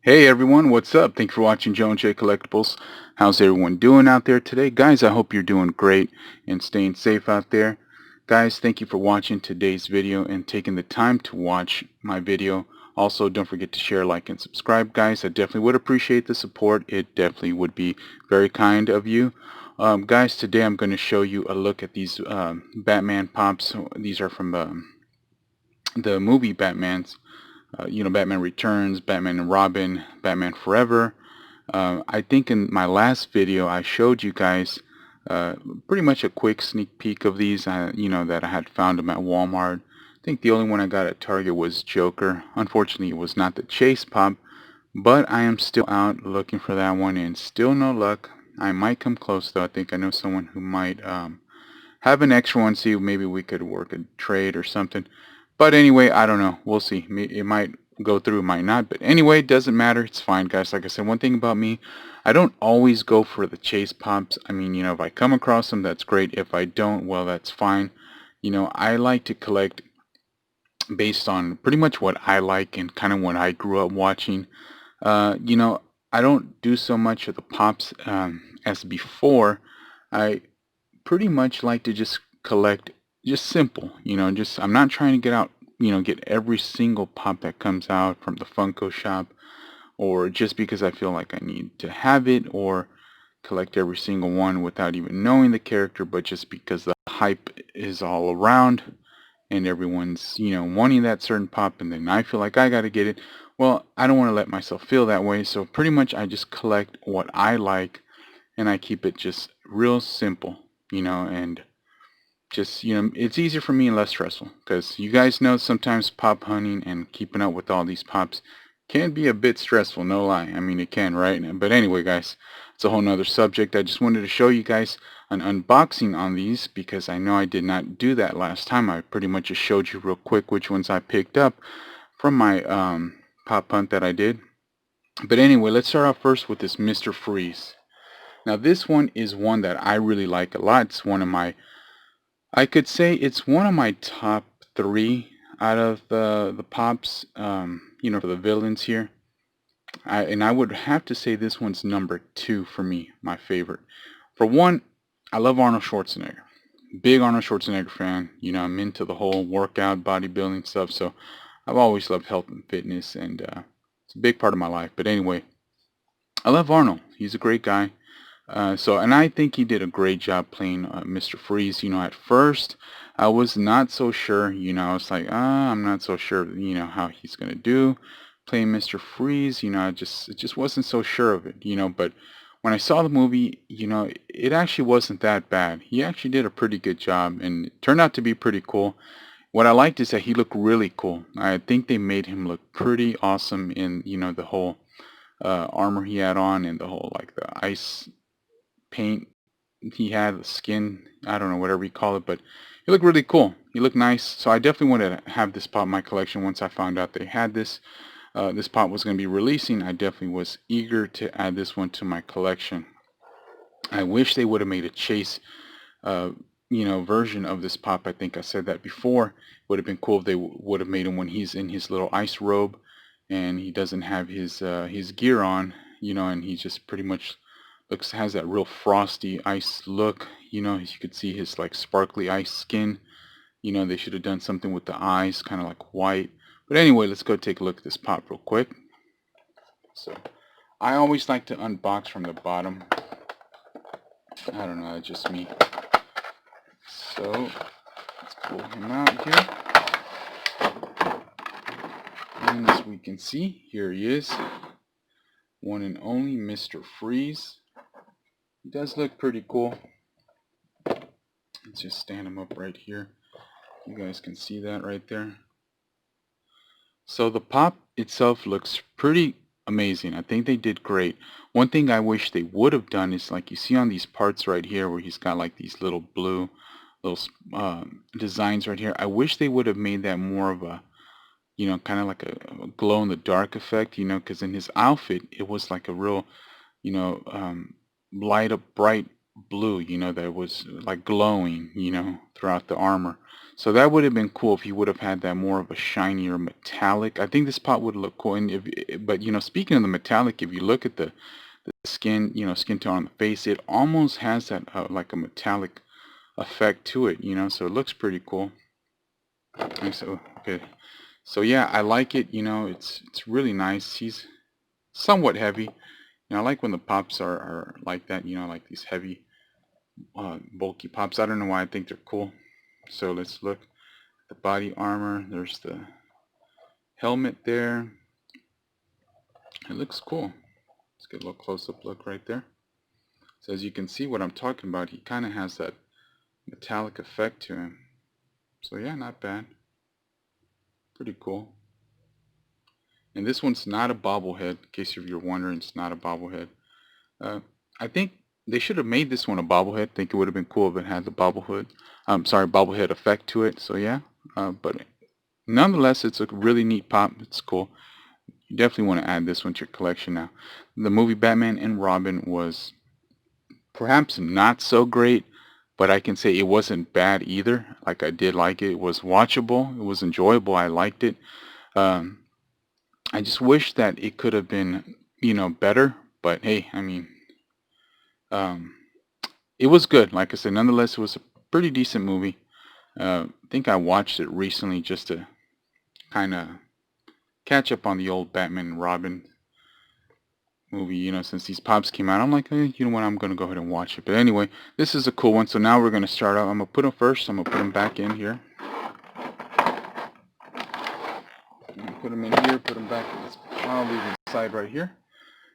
Hey everyone, what's up? Thanks for watching Joe and Jay Collectibles. How's everyone doing out there today? Guys, I hope you're doing great and staying safe out there. Guys, thank you for watching today's video and taking the time to watch my video. Also, don't forget to share, like, and subscribe, guys. I definitely would appreciate the support. It definitely would be very kind of you. Guys, today I'm going to show you a look at these Batman pops. These are from the movie Batman's. Batman Returns, Batman and Robin, Batman Forever. I think in my last video I showed you guys uh, pretty much a quick sneak peek of these, that I had found them at Walmart. I think the only one I got at Target was Joker. Unfortunately, it was not the Chase Pop, but I am still out looking for that one and still no luck. I might come close though. I think I know someone who might have an extra one, see if maybe we could work a trade or something. But anyway, I don't know. We'll see. It might go through, it might not. But anyway, it doesn't matter. It's fine, guys. Like I said, one thing about me, I don't always go for the chase pops. I mean, if I come across them, that's great. If I don't, well, that's fine. I like to collect based on pretty much what I like and kind of what I grew up watching. I don't do so much of the pops as before. I pretty much like to just collect just simple, just I'm not trying to get out, get every single pop that comes out from the Funko shop or just because I feel like I need to have it or collect every single one without even knowing the character, but just because the hype is all around and everyone's, wanting that certain pop and then I feel like I got to get it. Well, I don't want to let myself feel that way, so pretty much I just collect what I like and I keep it just real simple, and just it's easier for me and less stressful because you guys know sometimes pop hunting and keeping up with all these pops can be a bit stressful, no lie. I mean, it can, right? But anyway, guys, it's a whole nother subject. I just wanted to show you guys an unboxing on these because I know I did not do that last time. I pretty much just showed you real quick which ones I picked up from my pop hunt that I did. But anyway, let's start off first with this Mr. Freeze. Now this one is one that I really like a lot. It's one of my, I could say it's one of my top three out of the pops, for the villains here. And I would have to say this one's number two for me, my favorite. For one, I love Arnold Schwarzenegger. Big Arnold Schwarzenegger fan. I'm into the whole workout, bodybuilding stuff, so I've always loved health and fitness, and it's a big part of my life. But anyway, I love Arnold. He's a great guy. And I think he did a great job playing Mr. Freeze. At first, I was not so sure. I was like, I'm not so sure, how he's gonna do playing Mr. Freeze. It just wasn't so sure of it. But when I saw the movie, it actually wasn't that bad. He actually did a pretty good job, and it turned out to be pretty cool. What I liked is that he looked really cool. I think they made him look pretty awesome in, the whole armor he had on and the whole like the ice paint he had, the skin, I don't know, whatever you call it, but he looked really cool. He looked nice. So I definitely wanted to have this pop in my collection once I found out they had this. This pop was going to be releasing. I definitely was eager to add this one to my collection. I wish they would have made a chase, uh, version of this pop. I think I said that before. It would have been cool if they would have made him when he's in his little ice robe and he doesn't have his gear on, and he just pretty much has that real frosty ice look. As you could see his like sparkly ice skin. They should have done something with the eyes, kind of like white. But anyway, let's go take a look at this pop real quick. So I always like to unbox from the bottom. I don't know, that's just me. So let's pull him out here. And as we can see, here he is. One and only Mr. Freeze. He does look pretty cool. Let's just stand him up right here. You guys can see that right there. So the pop itself looks pretty amazing. I think they did great. One thing I wish they would have done is like you see on these parts right here where he's got like these little blue little designs right here. I wish they would have made that more of a, kind of like a glow in the dark effect, because in his outfit it was like a real, you know, um, light up bright blue, that was like glowing, throughout the armor. So that would have been cool if you would have had that more of a shinier metallic. I think this pop would look cool. And but speaking of the metallic, if you look at the skin, skin tone on the face, it almost has that like a metallic effect to it, so it looks pretty cool. And so okay, so yeah, I like it. It's really nice. He's somewhat heavy. I like when the pops are like that. Like these heavy, bulky pops. I don't know why I think they're cool. So let's look. The body armor. There's the helmet there. It looks cool. Let's get a little close-up look right there. So as you can see what I'm talking about, he kind of has that metallic effect to him. So yeah, not bad. Pretty cool. And this one's not a bobblehead, in case if you're wondering, it's not a bobblehead. I think they should have made this one a bobblehead. I think it would have been cool if it had the bobblehead effect to it. So yeah, but nonetheless, it's a really neat pop. It's cool. You definitely want to add this one to your collection now. The movie Batman and Robin was perhaps not so great, but I can say it wasn't bad either. Like I did like it. It was watchable. It was enjoyable. I liked it. Um, I just wish that it could have been, better. But hey, I mean, um, it was good. Like I said, nonetheless, it was a pretty decent movie. I think I watched it recently just to kind of catch up on the old Batman and Robin movie, since these pops came out. I'm like, you know what, I'm going to go ahead and watch it. But anyway, this is a cool one. So now we're going to start out. I'm going to put them first. I'm going to put them back in here. Put them in here, put them back in this pile, leave them side right here.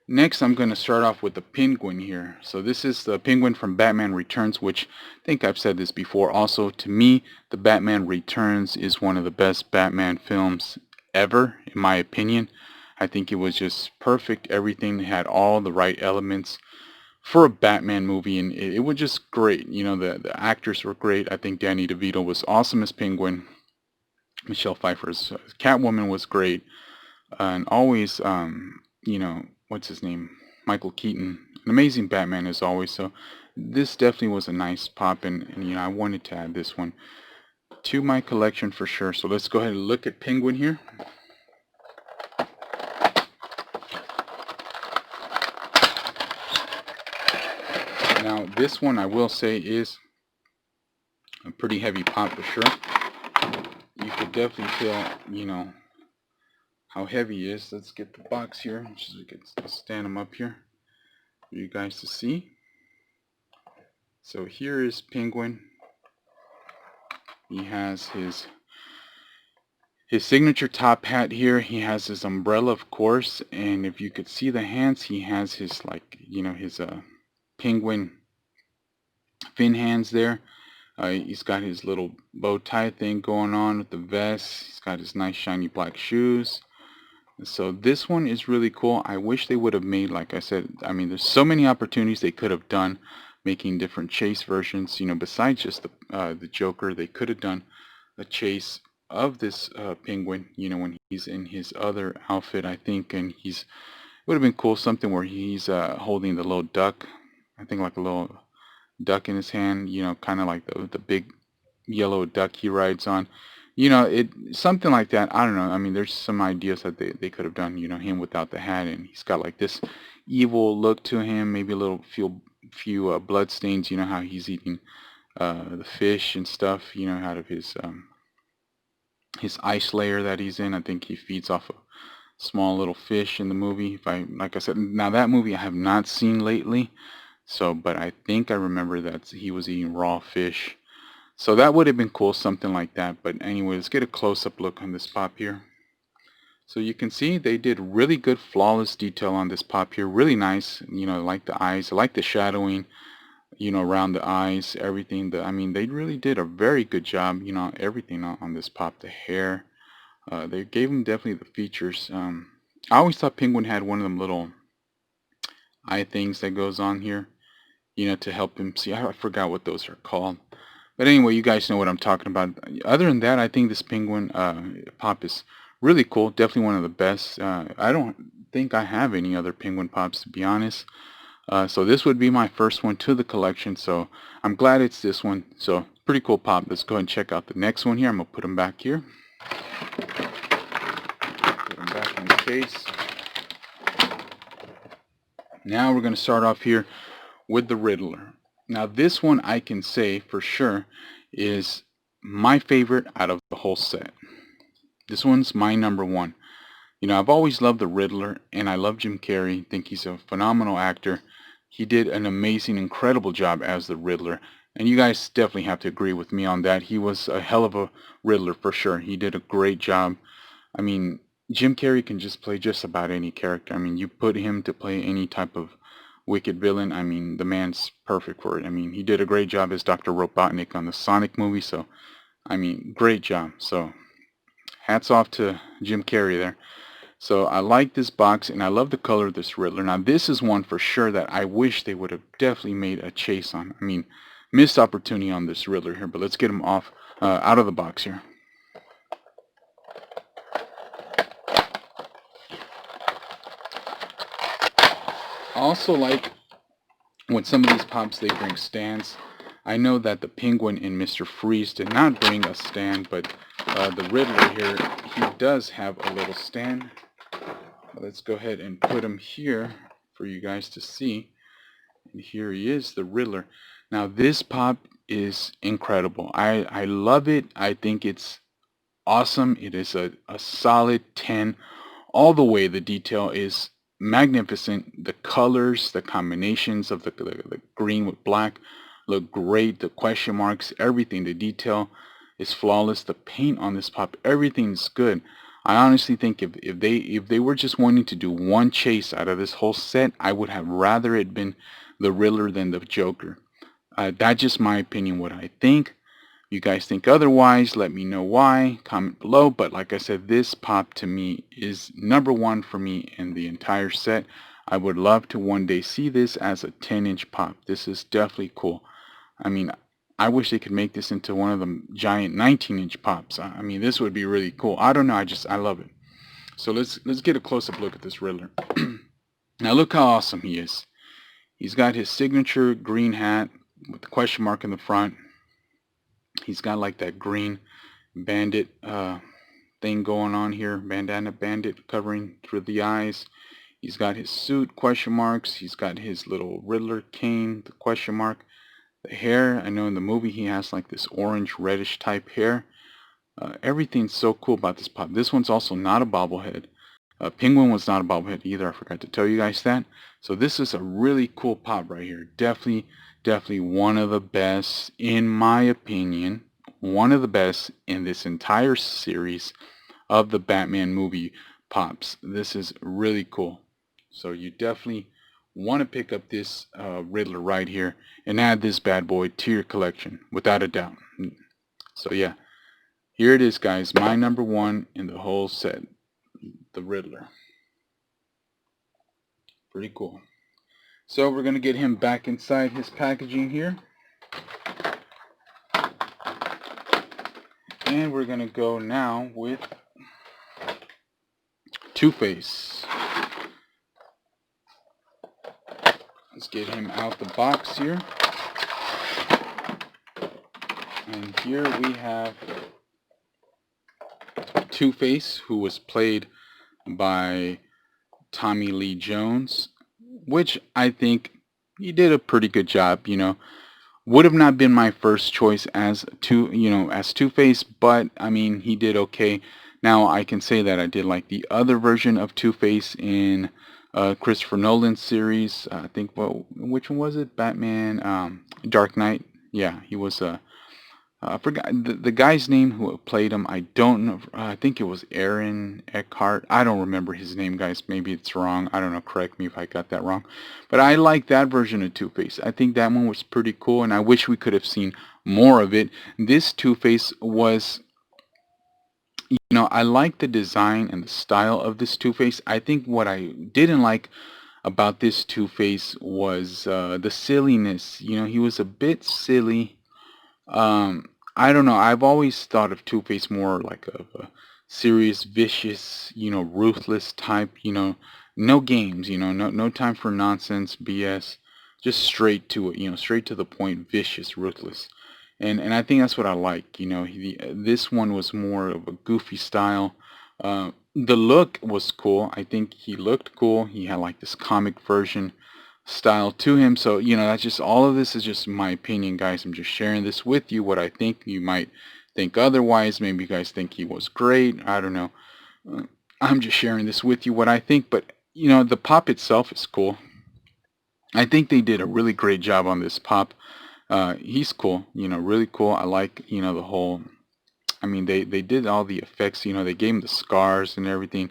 Next, I'm going to start off with the Penguin here. So this is the Penguin from Batman Returns, which I think I've said this before. Also, to me, the Batman Returns is one of the best Batman films ever, in my opinion. I think it was just perfect. Everything had all the right elements for a Batman movie, and it was just great. The actors were great. I think Danny DeVito was awesome as Penguin. Michelle Pfeiffer's Catwoman was great. And always, what's his name? Michael Keaton. An amazing Batman as always. So this definitely was a nice pop, and I wanted to add this one to my collection for sure. So let's go ahead and look at Penguin here. Now this one I will say is a pretty heavy pop for sure. You could definitely feel, how heavy he is. Let's get the box here, so we can stand him up here for you guys to see. So here is Penguin. He has his signature top hat here. He has his umbrella, of course, and if you could see the hands, he has his his penguin fin hands there. He's got his little bow tie thing going on with the vest. He's got his nice shiny black shoes. So this one is really cool. I wish they would have made, like I said, I mean, there's so many opportunities they could have done making different chase versions, besides just the Joker. They could have done a chase of this penguin, when he's in his other outfit, I think, and it would have been cool, something where he's holding the little duck, I think like a little duck in his hand, kind of like the big yellow duck he rides on. Something like that. I don't know. I mean, there's some ideas that they could have done, him without the hat, and he's got like this evil look to him, maybe a little few blood stains, how he's eating the fish and stuff, out of his ice layer that he's in. I think he feeds off a small little fish in the movie. Like I said, now that movie I have not seen lately, but I think I remember that he was eating raw fish. So that would have been cool, something like that. But anyway, let's get a close-up look on this pop here. So you can see they did really good, flawless detail on this pop here. Really nice. I like the eyes. I like the shadowing, around the eyes, everything. I mean, they really did a very good job, everything on this pop. The hair. They gave him definitely the features. I always thought Penguin had one of them little eye things that goes on here, to help him see. I forgot what those are called. But anyway, you guys know what I'm talking about. Other than that, I think this Penguin pop is really cool. Definitely one of the best. I don't think I have any other Penguin pops, to be honest. So this would be my first one to the collection. So I'm glad it's this one. So pretty cool pop. Let's go ahead and check out the next one here. I'm going to put them back here. Put them back in the case. Now we're going to start off here with the Riddler. Now this one I can say for sure is my favorite out of the whole set. This one's my number one. You know, I've always loved the Riddler, and I love Jim Carrey. I think he's a phenomenal actor. He did an amazing, incredible job as the Riddler. And you guys definitely have to agree with me on that. He was a hell of a Riddler for sure. He did a great job. I mean, Jim Carrey can just play just about any character. I mean, you put him to play any type of wicked villain. I mean, the man's perfect for it. I mean, he did a great job as Dr. Robotnik on the Sonic movie. So, I mean, great job. So, hats off to Jim Carrey there. So I like this box, and I love the color of this Riddler. Now this is one for sure that I wish they would have definitely made a chase on. I mean, missed opportunity on this Riddler here, but let's get him off out of the box here. I also like when some of these pops they bring stands. I know that the Penguin and Mr. Freeze did not bring a stand, but the Riddler here, he does have a little stand. Let's go ahead and put him here for you guys to see. And here he is, the Riddler. Now this pop is incredible. I love it. I think it's awesome. It is a solid 10 all the way. The detail is magnificent. The colors, the combinations of the green with black look great. The question marks, everything, the detail is flawless. The paint on this pop, everything's good. I honestly think if they were just wanting to do one chase out of this whole set, I would have rather it been the Riddler than the Joker. That's just my opinion, what I think. You guys think otherwise, let me know why. Comment below. But like I said, this pop to me is number one for me in the entire set. I would love to one day see this as a 10-inch pop. This is definitely cool. I mean, I wish they could make this into one of the giant 19-inch pops. I mean, this would be really cool. I don't know. I love it. So let's get a close-up look at this Riddler. Now look how awesome he is. He's got his signature green hat with the question mark in the front. He's got like that green bandit thing going on here. Bandana bandit covering through the eyes. He's got his suit, question marks. He's got his little Riddler cane, the question mark. The hair, I know in the movie he has like this orange reddish type hair. Everything's so cool about this pop. This one's also not a bobblehead. Penguin was not a bobblehead either. I forgot to tell you guys that. So this is a really cool pop right here. Definitely one of the best, in my opinion. One of the best in this entire series of the Batman movie pops. This is really cool. So you definitely want to pick up this Riddler right here and add this bad boy to your collection without a doubt. So yeah, here it is, guys, my number one in the whole set, the Riddler. Pretty cool. So we're going to get him back inside his packaging here, and we're going to go now with Two-Face. Let's get him out the box here. And here we have Two-Face, who was played by Tommy Lee Jones, which I think he did a pretty good job. You know, would have not been my first choice as Two-Face, but I mean, he did okay. Now I can say that I did like the other version of Two-Face in Christopher Nolan's series. I think, well, which one was it? Batman, Dark Knight. Yeah, he was I forgot the guy's name who played him. I don't know. I think it was Aaron Eckhart. I don't remember his name, guys. Maybe it's wrong. I don't know. Correct me if I got that wrong. But I like that version of Two-Face. I think that one was pretty cool, and I wish we could have seen more of it. This Two-Face was, you know, I like the design and the style of this Two-Face. I think what I didn't like about this Two-Face was the silliness. You know, he was a bit silly. I don't know. I've always thought of Two-Face more like a serious, vicious, you know, ruthless type. You know, no games. You know, no time for nonsense, BS. Just straight to it. You know, straight to the point. Vicious, ruthless. and I think that's what I like. This one was more of a goofy style. The look was cool. I think he looked cool. He had like this comic version style to him. So, that's just, all of this is just my opinion, guys. I'm just sharing this with you, what I think. You might think otherwise. Maybe you guys think he was great. I don't know. Uh, I'm just sharing this with you, what I think. But, the pop itself is cool. I think they did a really great job on this pop. He's cool, really cool. I like, the whole, I mean, they did all the effects, they gave him the scars and everything,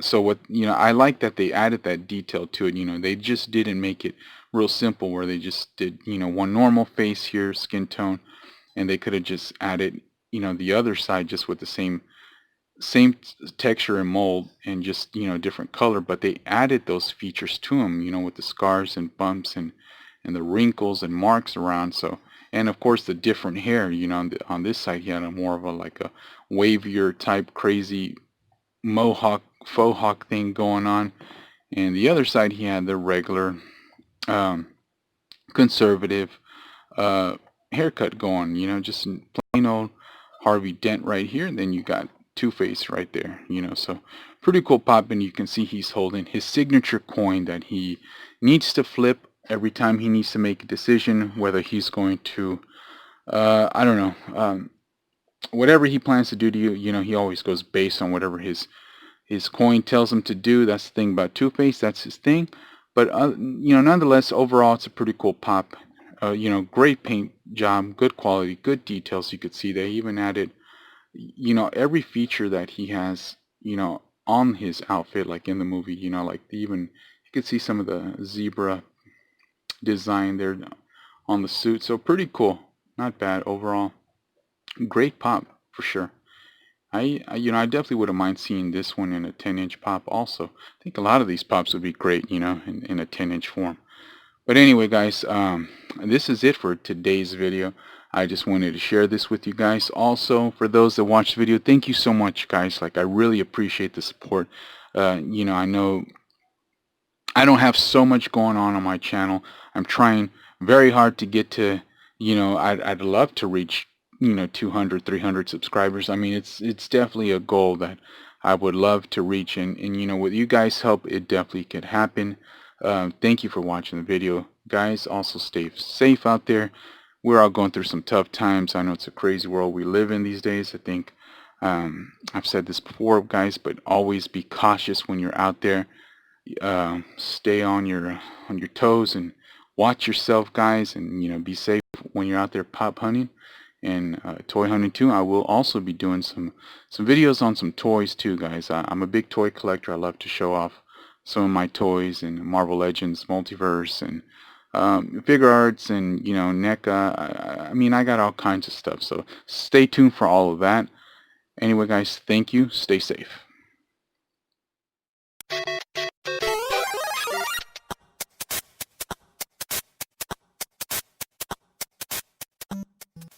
so what, I like that they added that detail to it. They just didn't make it real simple where they just did, one normal face here, skin tone, and they could have just added, the other side just with the same texture and mold and just, different color, but they added those features to him, with the scars and bumps and the wrinkles and marks around. So, and of course the different hair, on this side he had a more of a like a wavier type crazy mohawk faux hawk thing going on, and the other side he had the regular um, conservative uh, haircut going, just plain old Harvey Dent right here, and then you got Two-Face right there, so pretty cool pop. And you can see he's holding his signature coin that he needs to flip every time he needs to make a decision, whether he's going to, I don't know, whatever he plans to do to you, he always goes based on whatever his coin tells him to do. That's the thing about Two-Face. That's his thing. But, nonetheless, overall, it's a pretty cool pop. Great paint job, good quality, good details. You could see they even added, every feature that he has, on his outfit, like in the movie, like even, you could see some of the zebra design there on the suit. So pretty cool. Not bad overall. Great pop for sure. I definitely wouldn't mind seeing this one in a 10-inch pop also. I think a lot of these pops would be great, in a 10-inch form. But anyway, guys, this is it for today's video. I just wanted to share this with you guys. Also, for those that watched the video, thank you so much, guys. Like, I really appreciate the support. I know I don't have so much going on my channel. I'm trying very hard to get to, I'd love to reach, 200, 300 subscribers. I mean, it's definitely a goal that I would love to reach, and with you guys' help, it definitely could happen. Thank you for watching the video, guys. Also, stay safe out there. We're all going through some tough times. I know it's a crazy world we live in these days. I think I've said this before, guys, but always be cautious when you're out there. Stay on your toes and watch yourself, guys, and be safe when you're out there pop hunting and toy hunting too. I will also be doing some videos on some toys too, guys. I'm a big toy collector. I love to show off some of my toys and Marvel Legends, Multiverse, and figure arts, and NECA. I mean, I got all kinds of stuff, so stay tuned for all of that. Anyway, guys, thank you. Stay safe.